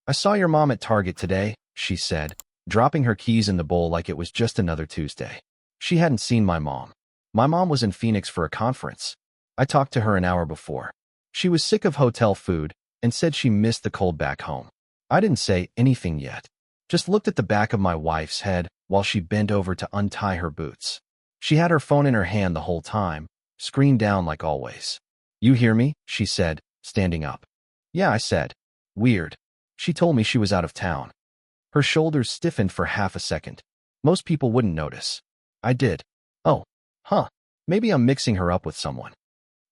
I saw your mom at Target today, she said, dropping her keys in the bowl like it was just another Tuesday. She hadn't seen my mom. My mom was in Phoenix for a conference. I talked to her an hour before. She was sick of hotel food and said she missed the cold back home. I didn't say anything yet. Just looked at the back of my wife's head while she bent over to untie her boots. She had her phone in her hand the whole time, screen down like always. You hear me? She said, standing up. Yeah, I said. Weird. She told me she was out of town. Her shoulders stiffened for half a second. Most people wouldn't notice. I did. Oh, huh. Maybe I'm mixing her up with someone.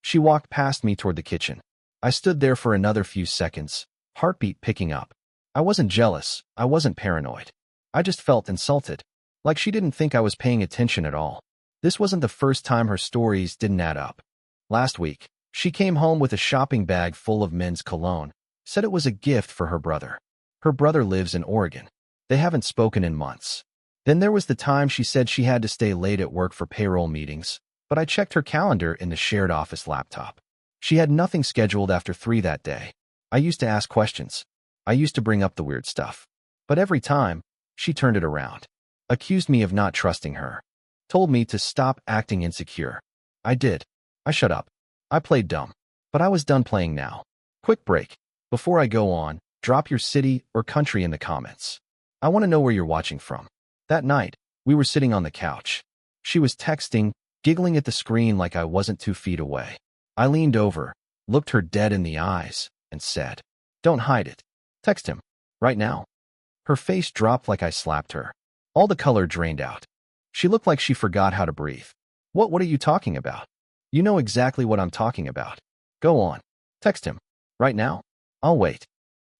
She walked past me toward the kitchen. I stood there for another few seconds, heartbeat picking up. I wasn't jealous. I wasn't paranoid. I just felt insulted, like she didn't think I was paying attention at all. This wasn't the first time her stories didn't add up. Last week, she came home with a shopping bag full of men's cologne, said it was a gift for her brother. Her brother lives in Oregon. They haven't spoken in months. Then there was the time she said she had to stay late at work for payroll meetings, but I checked her calendar in the shared office laptop. She had nothing scheduled after 3 that day. I used to ask questions. I used to bring up the weird stuff. But every time, she turned it around. Accused me of not trusting her. Told me to stop acting insecure. I did. I shut up. I played dumb. But I was done playing now. Quick break. Before I go on, drop your city or country in the comments. I want to know where you're watching from. That night, we were sitting on the couch. She was texting, giggling at the screen like I wasn't 2 feet away. I leaned over, looked her dead in the eyes, and said, "Don't hide it. Text him. Right now." Her face dropped like I slapped her. All the color drained out. She looked like she forgot how to breathe. What are you talking about? You know exactly what I'm talking about. Go on. Text him. Right now? I'll wait.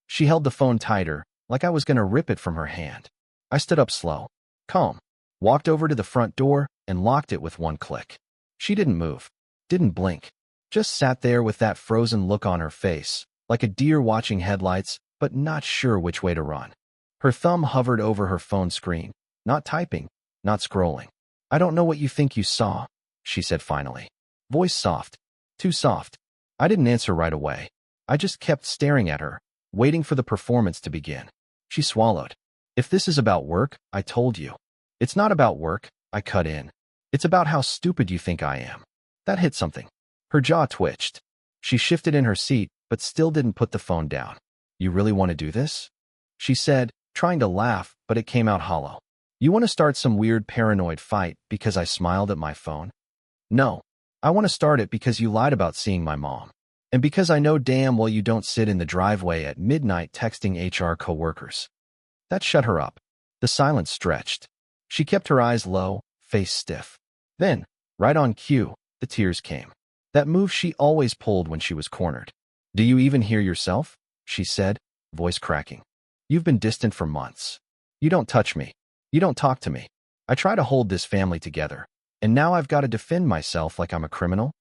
She held the phone tighter, like I was going to rip it from her hand. I stood up slow, calm, walked over to the front door, and locked it with one click. She didn't move, didn't blink, just sat there with that frozen look on her face, like a deer watching headlights, but not sure which way to run. Her thumb hovered over her phone screen, not typing, not scrolling. "I don't know what you think you saw," she said finally. Voice soft, too soft. I didn't answer right away. I just kept staring at her, waiting for the performance to begin. She swallowed. "If this is about work, I told you." "It's not about work," I cut in. "It's about how stupid you think I am." That hit something. Her jaw twitched. She shifted in her seat, but still didn't put the phone down. "You really want to do this?" she said, trying to laugh, but it came out hollow. "You want to start some weird paranoid fight because I smiled at my phone?" "No. I want to start it because you lied about seeing my mom. And because I know damn well you don't sit in the driveway at midnight texting HR coworkers." That shut her up. The silence stretched. She kept her eyes low, face stiff. Then, right on cue, the tears came. That move she always pulled when she was cornered. "Do you even hear yourself?" she said, voice cracking. "You've been distant for months. You don't touch me. You don't talk to me. I try to hold this family together. And now I've got to defend myself like I'm a criminal?"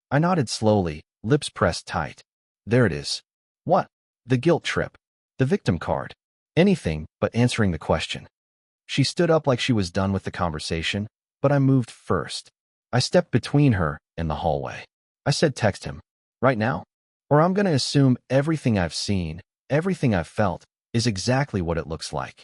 I nodded slowly, lips pressed tight. There it is. What? The guilt trip. The victim card. Anything but answering the question. She stood up like she was done with the conversation, but I moved first. I stepped between her and the hallway. I said, "Text him. Right now? Or I'm going to assume everything I've seen, everything I've felt, is exactly what it looks like."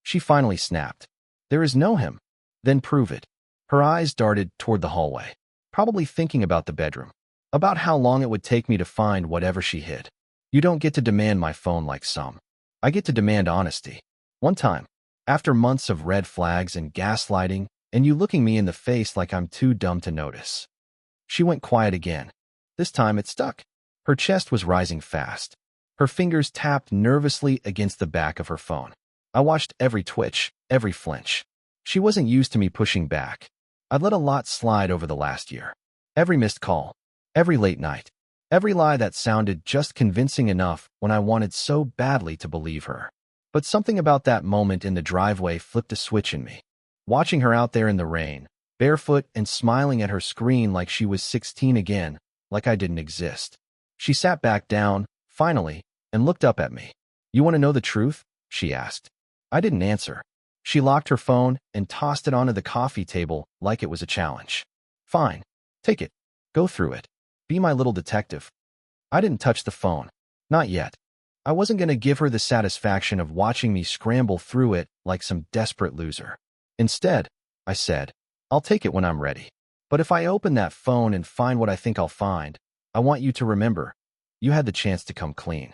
She finally snapped. "There is no him." "Then prove it." Her eyes darted toward the hallway, probably thinking about the bedroom, about how long it would take me to find whatever she hid. You don't get to demand my phone like some. I get to demand honesty. One time, after months of red flags and gaslighting, and you looking me in the face like I'm too dumb to notice. She went quiet again. This time it stuck. Her chest was rising fast. Her fingers tapped nervously against the back of her phone. I watched every twitch, every flinch. She wasn't used to me pushing back. I'd let a lot slide over the last year. Every missed call, every late night, every lie that sounded just convincing enough when I wanted so badly to believe her. But something about that moment in the driveway flipped a switch in me. Watching her out there in the rain, barefoot and smiling at her screen like she was 16 again, like I didn't exist. She sat back down, finally, and looked up at me. "You want to know the truth?" she asked. I didn't answer. She locked her phone and tossed it onto the coffee table like it was a challenge. "Fine. Take it. Go through it. Be my little detective." I didn't touch the phone. Not yet. I wasn't going to give her the satisfaction of watching me scramble through it like some desperate loser. Instead, I said, I'll take it when I'm ready. But if I open that phone and find what I think I'll find, I want you to remember, you had the chance to come clean.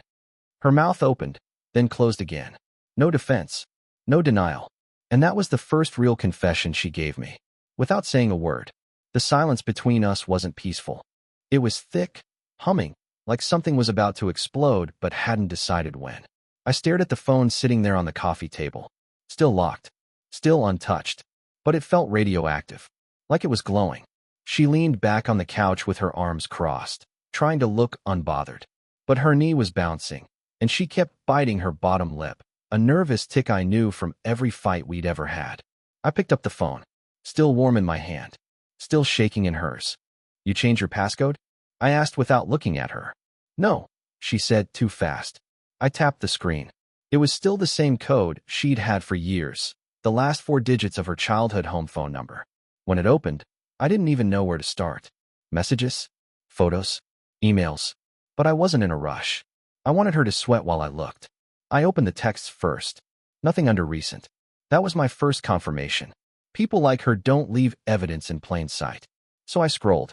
Her mouth opened, then closed again. No defense, no denial. And that was the first real confession she gave me. Without saying a word, the silence between us wasn't peaceful. It was thick, humming, like something was about to explode but hadn't decided when. I stared at the phone sitting there on the coffee table. Still locked, still untouched, but it felt radioactive, like it was glowing. She leaned back on the couch with her arms crossed, trying to look unbothered. But her knee was bouncing, and she kept biting her bottom lip, a nervous tic I knew from every fight we'd ever had. I picked up the phone, still warm in my hand, still shaking in hers. You changed your passcode? I asked without looking at her. No, she said too fast. I tapped the screen. It was still the same code she'd had for years, the last 4 digits of her childhood home phone number. When it opened, I didn't even know where to start. Messages? Photos? Emails? But I wasn't in a rush. I wanted her to sweat while I looked. I opened the texts first. Nothing under recent. That was my first confirmation. People like her don't leave evidence in plain sight. So I scrolled.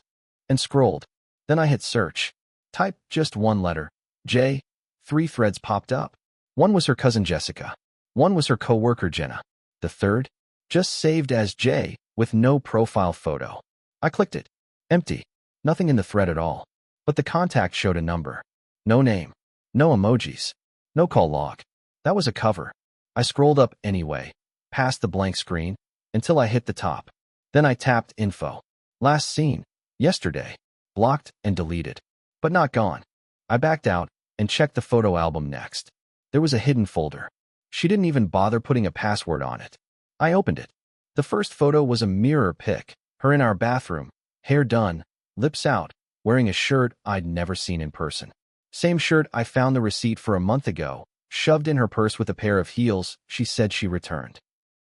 And scrolled. Then I hit search. Typed just one letter. J. 3 threads popped up. One was her cousin Jessica. One was her coworker Jenna. The third? Just saved as J, with no profile photo. I clicked it. Empty. Nothing in the thread at all. But the contact showed a number. No name. No emojis. No call log. That was a cover. I scrolled up anyway, past the blank screen, until I hit the top. Then I tapped info. Last seen. Yesterday. Blocked and deleted. But not gone. I backed out and checked the photo album next. There was a hidden folder. She didn't even bother putting a password on it. I opened it. The first photo was a mirror pic, her in our bathroom, hair done, lips out, wearing a shirt I'd never seen in person. Same shirt I found the receipt for a month ago, shoved in her purse with a pair of heels she said she returned.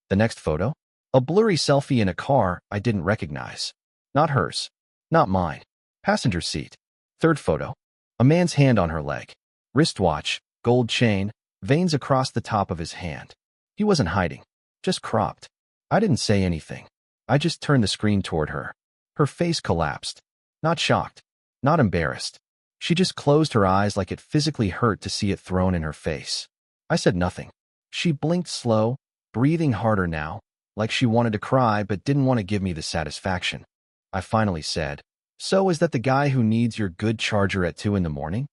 The next photo? A blurry selfie in a car I didn't recognize. Not hers. Not mine. Passenger seat. Third photo. A man's hand on her leg. Wristwatch, gold chain, veins across the top of his hand. He wasn't hiding. Just cropped. I didn't say anything. I just turned the screen toward her. Her face collapsed. Not shocked. Not embarrassed. She just closed her eyes like it physically hurt to see it thrown in her face. I said nothing. She blinked slow, breathing harder now, like she wanted to cry but didn't want to give me the satisfaction. I finally said, "So is that the guy who needs your good charger at 2 in the morning?"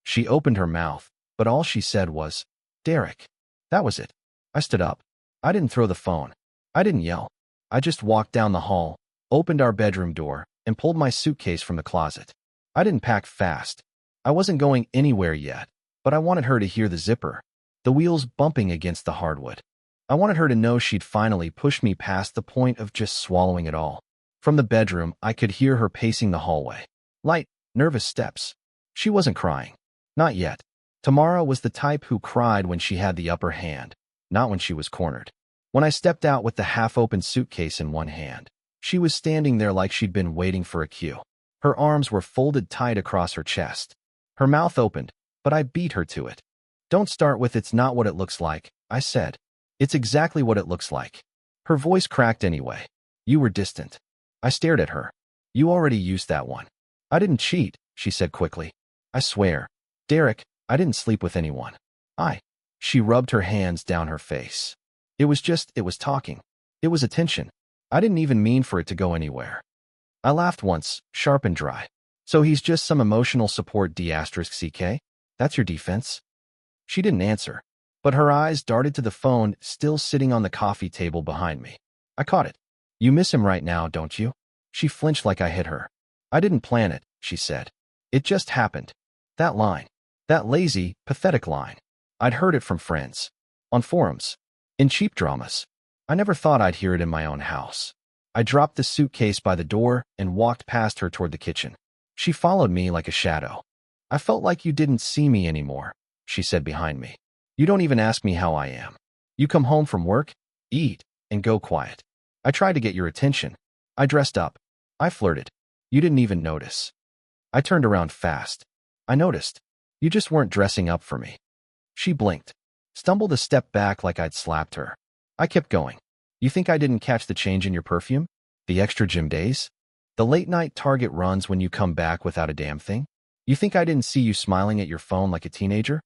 She opened her mouth, but all she said was, "Derek." That was it. I stood up. I didn't throw the phone. I didn't yell. I just walked down the hall, opened our bedroom door, and pulled my suitcase from the closet. I didn't pack fast. I wasn't going anywhere yet, but I wanted her to hear the zipper, the wheels bumping against the hardwood. I wanted her to know she'd finally pushed me past the point of just swallowing it all. From the bedroom, I could hear her pacing the hallway. Light, nervous steps. She wasn't crying. Not yet. Tamara was the type who cried when she had the upper hand, not when she was cornered. When I stepped out with the half-open suitcase in one hand, she was standing there like she'd been waiting for a cue. Her arms were folded tight across her chest. Her mouth opened, but I beat her to it. "Don't start with 'it's not what it looks like,'" I said. "It's exactly what it looks like." Her voice cracked anyway. "You were distant." I stared at her. "You already used that one." "I didn't cheat," she said quickly. "I swear. Derek, I didn't sleep with anyone." She rubbed her hands down her face. It was talking. It was attention. I didn't even mean for it to go anywhere. I laughed once, sharp and dry. "So he's just some emotional support d*ck? That's your defense?" She didn't answer, but her eyes darted to the phone still sitting on the coffee table behind me. I caught it. "You miss him right now, don't you?" She flinched like I hit her. "I didn't plan it," she said. "It just happened." That line. That lazy, pathetic line. I'd heard it from friends. On forums. In cheap dramas. I never thought I'd hear it in my own house. I dropped the suitcase by the door and walked past her toward the kitchen. She followed me like a shadow. "I felt like you didn't see me anymore," she said behind me. "You don't even ask me how I am. You come home from work, eat, and go quiet. I tried to get your attention. I dressed up. I flirted. You didn't even notice." I turned around fast. "I noticed. You just weren't dressing up for me." She blinked, stumbled a step back like I'd slapped her. I kept going. You think I didn't catch the change in your perfume? The extra gym days? The late-night Target runs when you come back without a damn thing? You think I didn't see you smiling at your phone like a teenager?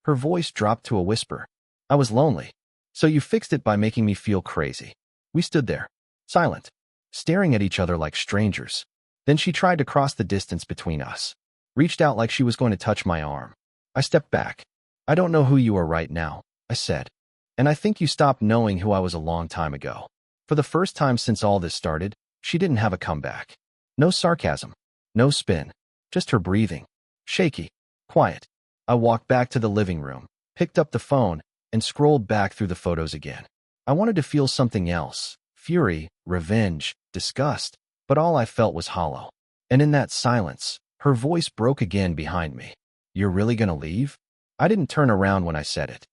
Her voice dropped to a whisper. I was lonely. So you fixed it by making me feel crazy. We stood there, silent, staring at each other like strangers. Then she tried to cross the distance between us, reached out like she was going to touch my arm. I stepped back. I don't know who you are right now, I said. And I think you stopped knowing who I was a long time ago. For the first time since all this started, she didn't have a comeback. No sarcasm, no spin, just her breathing. Shaky, quiet. I walked back to the living room, picked up the phone, and scrolled back through the photos again. I wanted to feel something else, fury, revenge, disgust, but all I felt was hollow. And in that silence, her voice broke again behind me. You're really gonna leave? I didn't turn around when I said it.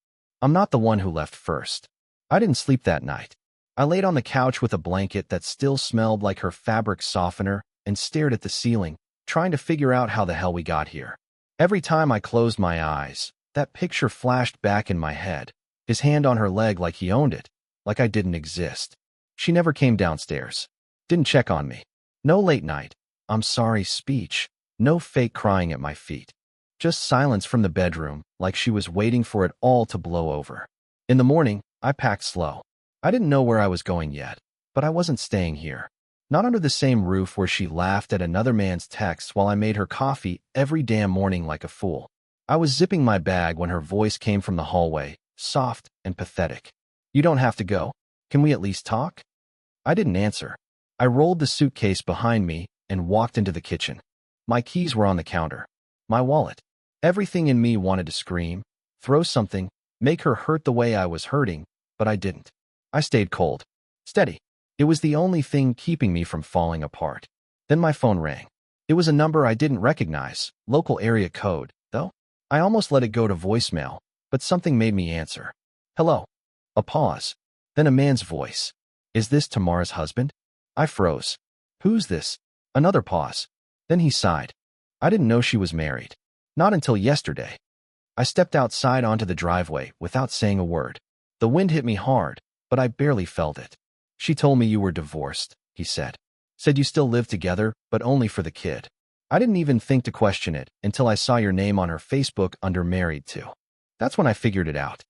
I'm not the one who left first. I didn't sleep that night. I laid on the couch with a blanket that still smelled like her fabric softener and stared at the ceiling, trying to figure out how the hell we got here. Every time I closed my eyes, that picture flashed back in my head, his hand on her leg like he owned it, like I didn't exist. She never came downstairs. Didn't check on me. No late night, I'm sorry speech. No fake crying at my feet. Just silence from the bedroom, like she was waiting for it all to blow over. In the morning, I packed slow. I didn't know where I was going yet, but I wasn't staying here. Not under the same roof where she laughed at another man's texts while I made her coffee every damn morning like a fool. I was zipping my bag when her voice came from the hallway, soft and pathetic. You don't have to go. Can we at least talk? I didn't answer. I rolled the suitcase behind me and walked into the kitchen. My keys were on the counter. My wallet. Everything in me wanted to scream, throw something, make her hurt the way I was hurting, but I didn't. I stayed cold. Steady. It was the only thing keeping me from falling apart. Then my phone rang. It was a number I didn't recognize, local area code, though. I almost let it go to voicemail, but something made me answer. Hello. A pause. Then a man's voice. Is this Tamara's husband? I froze. Who's this? Another pause. Then he sighed. I didn't know she was married. Not until yesterday. I stepped outside onto the driveway without saying a word. The wind hit me hard, but I barely felt it. She told me you were divorced, he said. Said you still live together, but only for the kid. I didn't even think to question it until I saw your name on her Facebook under married to. That's when I figured it out.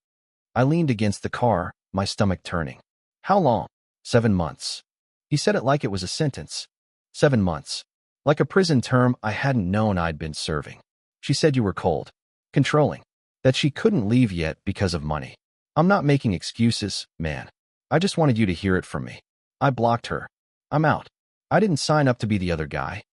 I leaned against the car, my stomach turning. How long? 7 months. He said it like it was a sentence. 7 months. Like a prison term I hadn't known I'd been serving. She said you were cold, controlling, that she couldn't leave yet because of money. I'm not making excuses, man. I just wanted you to hear it from me. I blocked her. I'm out. I didn't sign up to be the other guy.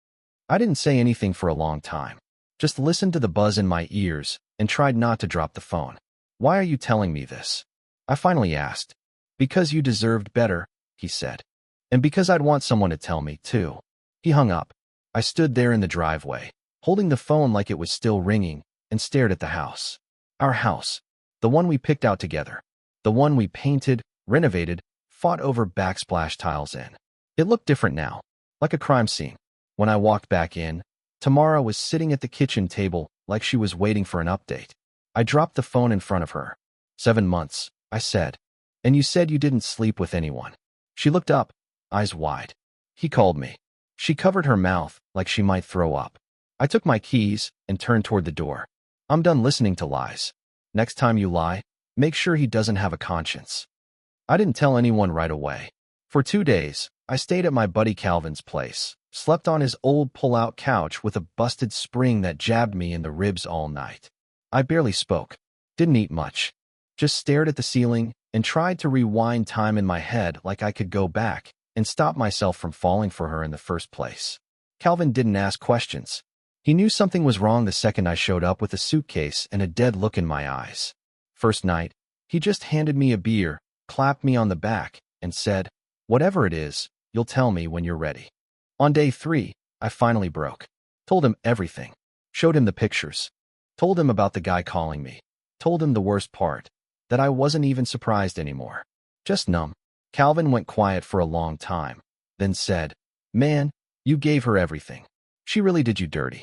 I didn't say anything for a long time. Just listened to the buzz in my ears and tried not to drop the phone. Why are you telling me this? I finally asked. Because you deserved better, he said. And because I'd want someone to tell me, too. He hung up. I stood there in the driveway, holding the phone like it was still ringing, and stared at the house. Our house. The one we picked out together. The one we painted, renovated, fought over backsplash tiles in. It looked different now, like a crime scene. When I walked back in, Tamara was sitting at the kitchen table like she was waiting for an update. I dropped the phone in front of her. 7 months, I said. And you said you didn't sleep with anyone. She looked up, eyes wide. He called me. She covered her mouth like she might throw up. I took my keys and turned toward the door. I'm done listening to lies. Next time you lie, make sure he doesn't have a conscience. I didn't tell anyone right away. For 2 days, I stayed at my buddy Calvin's place, slept on his old pull-out couch with a busted spring that jabbed me in the ribs all night. I barely spoke, didn't eat much, just stared at the ceiling and tried to rewind time in my head like I could go back and stop myself from falling for her in the first place. Calvin didn't ask questions. He knew something was wrong the second I showed up with a suitcase and a dead look in my eyes. First night, he just handed me a beer, clapped me on the back, and said, "Whatever it is, you'll tell me when you're ready." On day 3, I finally broke. Told him everything. Showed him the pictures. Told him about the guy calling me. Told him the worst part, that I wasn't even surprised anymore. Just numb. Calvin went quiet for a long time, then said, "Man, you gave her everything. She really did you dirty."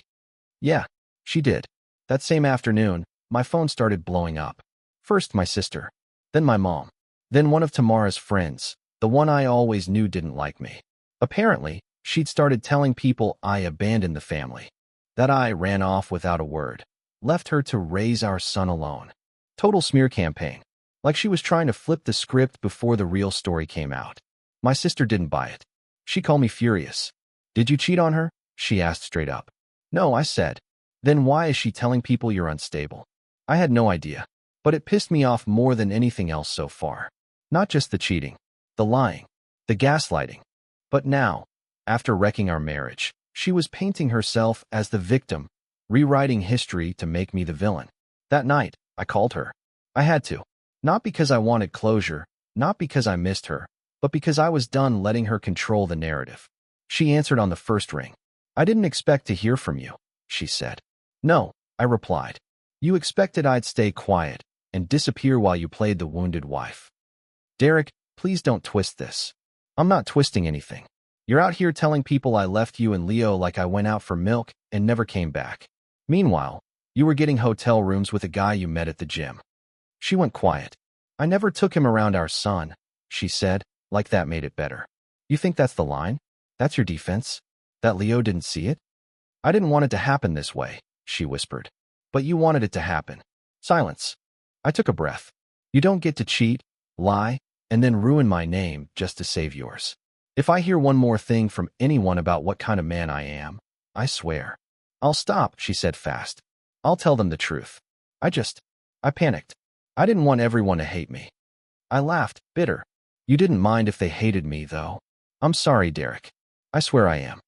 Yeah, she did. That same afternoon, My phone started blowing up. First my sister, then my mom, then one of Tamara's friends, the one I always knew didn't like me. Apparently, she'd started telling people I abandoned the family, that I ran off without a word, left her to raise our son alone. Total smear campaign, like she was trying to flip the script before the real story came out. My sister didn't buy it. She called me furious. "Did you cheat on her?" she asked straight up. "No," I said. "Then why is she telling people you're unstable?" I had no idea, but it pissed me off more than anything else so far. Not just the cheating, the lying, the gaslighting. But now, after wrecking our marriage, she was painting herself as the victim, rewriting history to make me the villain. That night, I called her. I had to. Not because I wanted closure, not because I missed her, but because I was done letting her control the narrative. She answered on the first ring. "I didn't expect to hear from you," she said. "No," I replied. "You expected I'd stay quiet and disappear while you played the wounded wife." "Derek, please don't twist this." "I'm not twisting anything. You're out here telling people I left you and Leo like I went out for milk and never came back. Meanwhile, you were getting hotel rooms with a guy you met at the gym." She went quiet. "I never took him around our son," she said, like that made it better. "You think that's the line? That's your defense? That Leo didn't see it?" "I didn't want it to happen this way," she whispered. "But you wanted it to happen." Silence. I took a breath. "You don't get to cheat, lie, and then ruin my name just to save yours. If I hear one more thing from anyone about what kind of man I am, I swear." "I'll stop," she said fast. "I'll tell them the truth. I panicked. I didn't want everyone to hate me." I laughed, bitter. "You didn't mind if they hated me, though." "I'm sorry, Derek. I swear I am."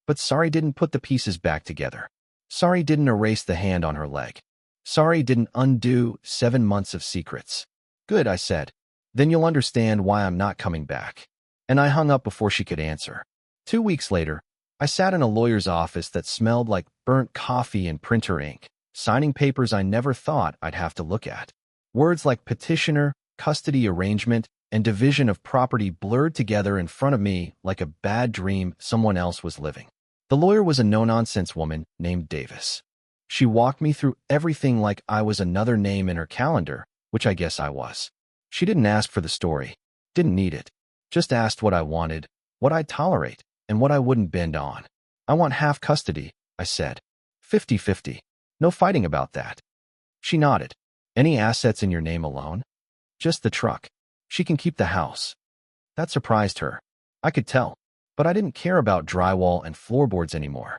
But sorry didn't put the pieces back together. Sorry didn't erase the hand on her leg. Sorry didn't undo 7 months of secrets. "Good," I said. "Then you'll understand why I'm not coming back." And I hung up before she could answer. 2 weeks later, I sat in a lawyer's office that smelled like burnt coffee and printer ink, signing papers I never thought I'd have to look at. Words like petitioner, custody arrangement, and division of property blurred together in front of me like a bad dream someone else was living. The lawyer was a no-nonsense woman named Davis. She walked me through everything like I was another name in her calendar, which I guess I was. She didn't ask for the story, didn't need it, just asked what I wanted, what I'd tolerate, and what I wouldn't bend on. "I want half custody," I said. 50-50. No fighting about that. She nodded. "Any assets in your name alone?" "Just the truck. She can keep the house." That surprised her. I could tell. But I didn't care about drywall and floorboards anymore.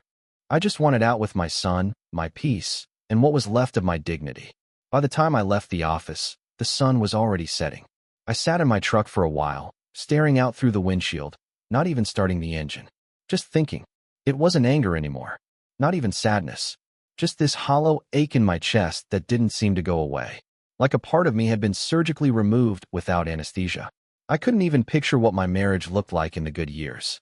I just wanted out with my son, my peace, and what was left of my dignity. By the time I left the office, the sun was already setting. I sat in my truck for a while, staring out through the windshield, not even starting the engine. Just thinking. It wasn't anger anymore. Not even sadness. Just this hollow ache in my chest that didn't seem to go away. Like a part of me had been surgically removed without anesthesia. I couldn't even picture what my marriage looked like in the good years.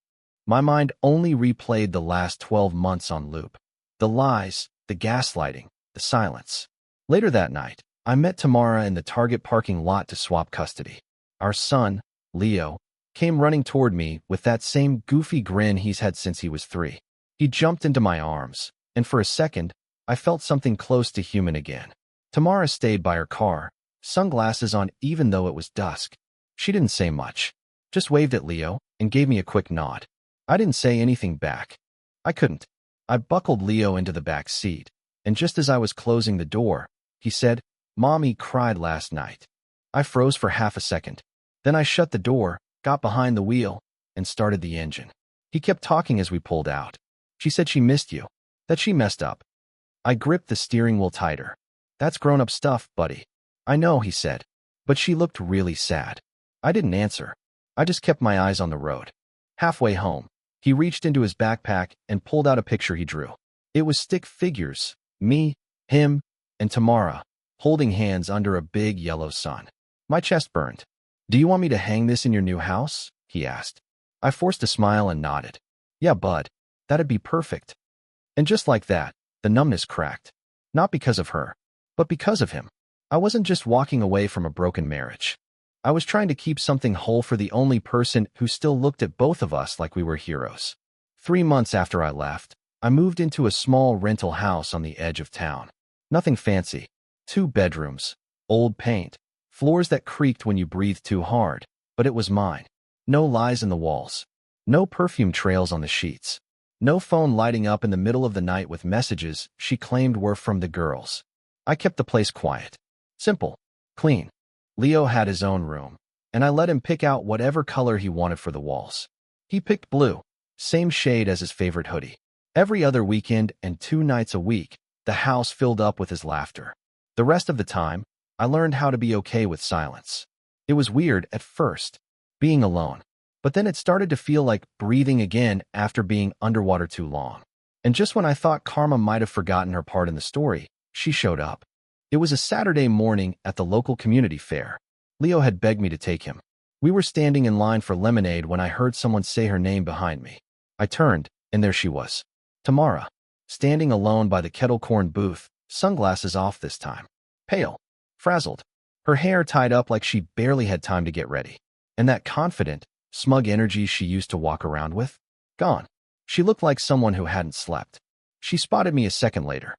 My mind only replayed the last 12 months on loop. The lies, the gaslighting, the silence. Later that night, I met Tamara in the Target parking lot to swap custody. Our son, Leo, came running toward me with that same goofy grin he's had since he was 3. He jumped into my arms, and for a second, I felt something close to human again. Tamara stayed by her car, sunglasses on even though it was dusk. She didn't say much, just waved at Leo and gave me a quick nod. I didn't say anything back. I couldn't. I buckled Leo into the back seat, and just as I was closing the door, he said, "Mommy cried last night." I froze for half a second. Then I shut the door, got behind the wheel, and started the engine. He kept talking as we pulled out. "She said she missed you, that she messed up." I gripped the steering wheel tighter. "That's grown-up stuff, buddy." "I know," he said, but she looked really sad. I didn't answer. I just kept my eyes on the road. Halfway home, he reached into his backpack and pulled out a picture he drew. It was stick figures, me, him, and Tamara, holding hands under a big yellow sun. My chest burned. "Do you want me to hang this in your new house?" he asked. I forced a smile and nodded. "Yeah, bud, that'd be perfect." And just like that, the numbness cracked. Not because of her, but because of him. I wasn't just walking away from a broken marriage. I was trying to keep something whole for the only person who still looked at both of us like we were heroes. 3 months after I left, I moved into a small rental house on the edge of town. Nothing fancy, 2 bedrooms, old paint, floors that creaked when you breathed too hard, but it was mine. No lies in the walls. No perfume trails on the sheets. No phone lighting up in the middle of the night with messages she claimed were from the girls. I kept the place quiet. Simple. Clean. Leo had his own room, and I let him pick out whatever color he wanted for the walls. He picked blue, same shade as his favorite hoodie. Every other weekend and 2 nights a week, the house filled up with his laughter. The rest of the time, I learned how to be okay with silence. It was weird at first, being alone, but then it started to feel like breathing again after being underwater too long. And just when I thought Karma might have forgotten her part in the story, she showed up. It was a Saturday morning at the local community fair. Leo had begged me to take him. We were standing in line for lemonade when I heard someone say her name behind me. I turned, and there she was. Tamara, standing alone by the kettle corn booth, sunglasses off this time. Pale, frazzled, her hair tied up like she barely had time to get ready. And that confident, smug energy she used to walk around with? Gone. She looked like someone who hadn't slept. She spotted me a second later.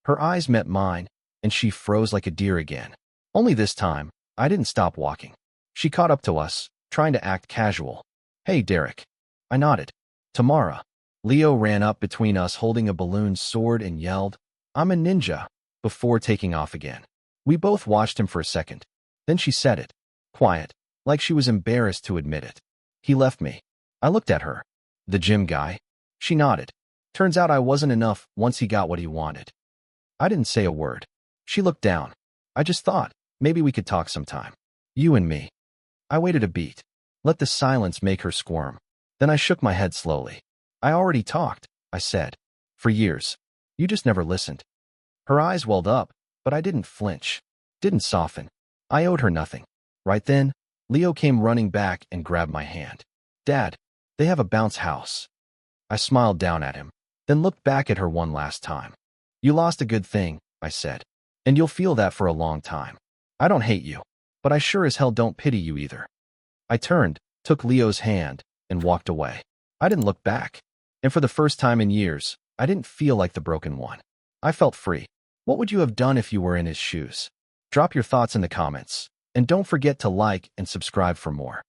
Her eyes met mine, and she froze like a deer again. Only this time, I didn't stop walking. She caught up to us, trying to act casual. Hey, Derek. I nodded. Tamara. Leo ran up between us holding a balloon sword and yelled, I'm a ninja, before taking off again. We both watched him for a second. Then she said it. Quiet, like she was embarrassed to admit it. He left me. I looked at her. The gym guy? She nodded. Turns out I wasn't enough once he got what he wanted. I didn't say a word. She looked down. I just thought, maybe we could talk sometime. You and me. I waited a beat. Let the silence make her squirm. Then I shook my head slowly. I already talked, I said. For years. You just never listened. Her eyes welled up, but I didn't flinch. Didn't soften. I owed her nothing. Right then, Leo came running back and grabbed my hand. Dad, they have a bounce house. I smiled down at him, then looked back at her one last time. You lost a good thing, I said. And you'll feel that for a long time. I don't hate you, but I sure as hell don't pity you either. I turned, took Leo's hand, and walked away. I didn't look back. And for the first time in years, I didn't feel like the broken one. I felt free. What would you have done if you were in his shoes? Drop your thoughts in the comments, and don't forget to like and subscribe for more.